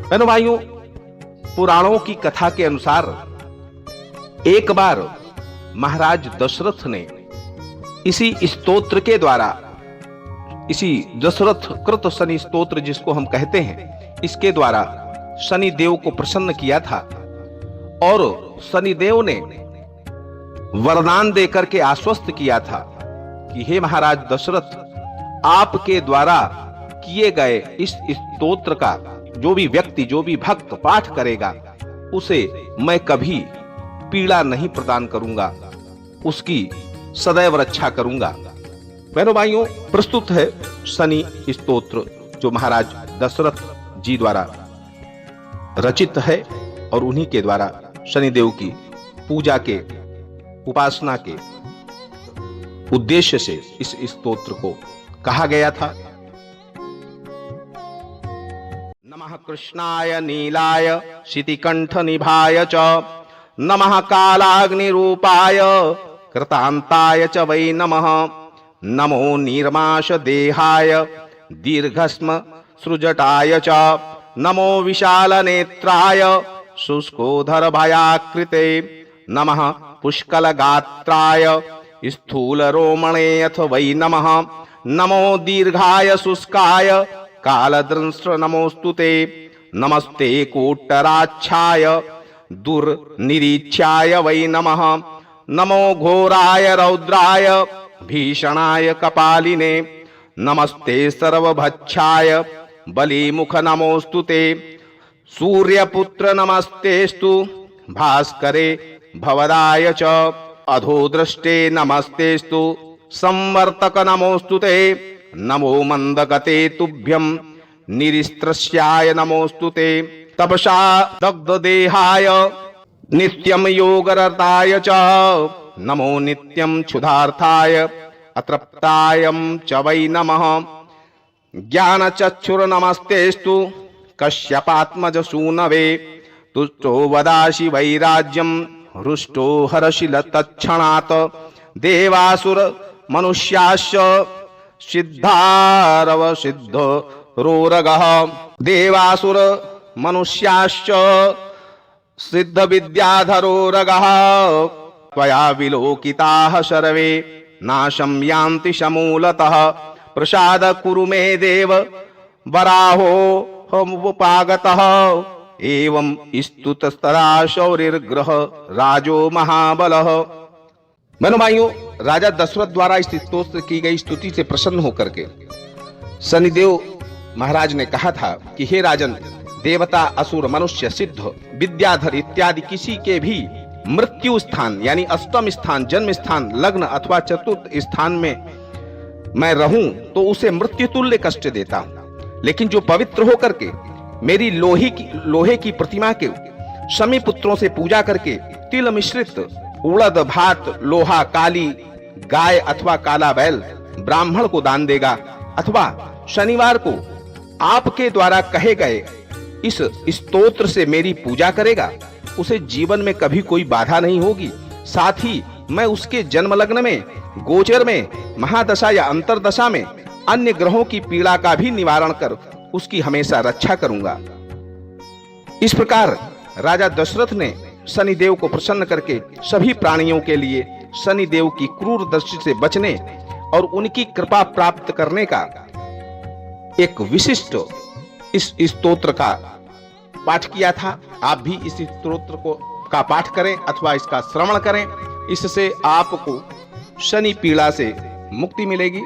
बहनों भाइयों, पुराणों की कथा के अनुसार एक बार महाराज दशरथ ने इसी स्तोत्र के द्वारा, इसी दशरथ कृत शनि स्तोत्र जिसको हम कहते हैं, इसके द्वारा शनि देव को प्रसन्न किया था और शनि देव ने वरदान देकर के आश्वस्त किया था कि हे महाराज दशरथ, आपके द्वारा किए गए इस स्तोत्र का जो भी व्यक्ति, जो भी भक्त पाठ करेगा, उसे मैं कभी पीड़ा नहीं प्रदान करूंगा, उसकी सदैव रक्षा करूंगा। बहनों भाइयों, प्रस्तुत है शनि स्तोत्र जो महाराज दशरथ जी द्वारा रचित है और उन्हीं के द्वारा शनिदेव की पूजा के, उपासना के उद्देश्य से इस स्तोत्र को कहा गया था। नमः कृष्णाय नीलाय शितिकंठ निभाय च, नमः कालाग्निरूपाय कृतांताय च वै नमः, नमो निर्माश देहाय दीर्घस्म सृजटाय च, नमो विशाल नेत्राय शुष्कोधर भयाकृते, नमः पुष्कल गात्राय स्थूल रोमणे अथ वै नमः, नमो दीर्घाय शुष्काय कालदंष्ट्र नमोस्तुते, नमस्ते कोट्टराच्छाय दुर्निरीच्याय वै नमः, नमो घोराय रौद्राय भीषणाय कपालिने, नमस्ते सर्वभक्षाय बलिमुख नमोस्तुते, सूर्यपुत्र नमस्तेस्तु भास्करे भवदाय च, अधोदृष्टे नमस्तेस्तु संवर्तक नमोस्तुते, नमो मंदगते तुभ्यं निरिस्त्रस्याय नमोस्तुते, तपसा दग्ध देहाय नित्यं योगरताय च, नमो नित्यं क्षुधार्थाय अतृप्तायं च वै नमः, ज्ञानचक्षुर नमस्तेस्तु कश्यपात्मज सूनवे, तुष्टो वदासि वैराज्यं हृष्टो हर्षिल तत्क्षणात्, देवासुर मनुष्याश्च सिद्धारव सिद्ध रोरगः, देवासुर मनुष्याश्च सिद्ध विद्याधरोरगः, त्वया विलोकिताः सर्वे नाशं यान्ति समूलतः, प्रसाद कुरु मे देव वराहो हमुपागतः, एवं स्तुतस्तरा शौरिर्ग्रह राजो महाबलः। बहनों भाइयों, राजा दशरथ द्वारा इस स्तोत्र की गई स्तुति से प्रसन्न होकर के शनिदेव महाराज ने कहा था कि हे राजन, देवता, असुर, मनुष्य, सिद्ध, विद्याधर इत्यादि किसी के भी मृत्यु स्थान यानी अष्टम स्थान, जन्म स्थान, लग्न अथवा चतुर्थ स्थान में मैं रहूं तो उसे मृत्यु तुल्य कष्ट देता हूं, लेकिन जो पवित्र होकर के मेरी लोहे की प्रतिमा के शमी पुत्रों से पूजा करके तिल मिश्रित उड़द, भात, लोहा, काली गाय अथवा काला बैल ब्राह्मण को दान देगा, अथवा शनिवार को आपके द्वारा कहे गए इस स्तोत्र से मेरी पूजा करेगा, उसे जीवन में कभी कोई बाधा नहीं होगी। साथ ही मैं उसके जन्म लग्न में, गोचर में, महादशा या अंतरदशा में अन्य ग्रहों की पीड़ा का भी निवारण कर उसकी हमेशा रक्षा करूंगा। इस प्रकार राजा दशरथ ने शनिदेव को प्रसन्न करके सभी प्राणियों के लिए शनिदेव की क्रूर दृष्टि से बचने और उनकी कृपा प्राप्त करने का एक विशिष्ट इस स्तोत्र का पाठ किया था। आप भी इस स्तोत्र का पाठ करें अथवा इसका श्रवण करें, इससे आपको शनि पीड़ा से मुक्ति मिलेगी।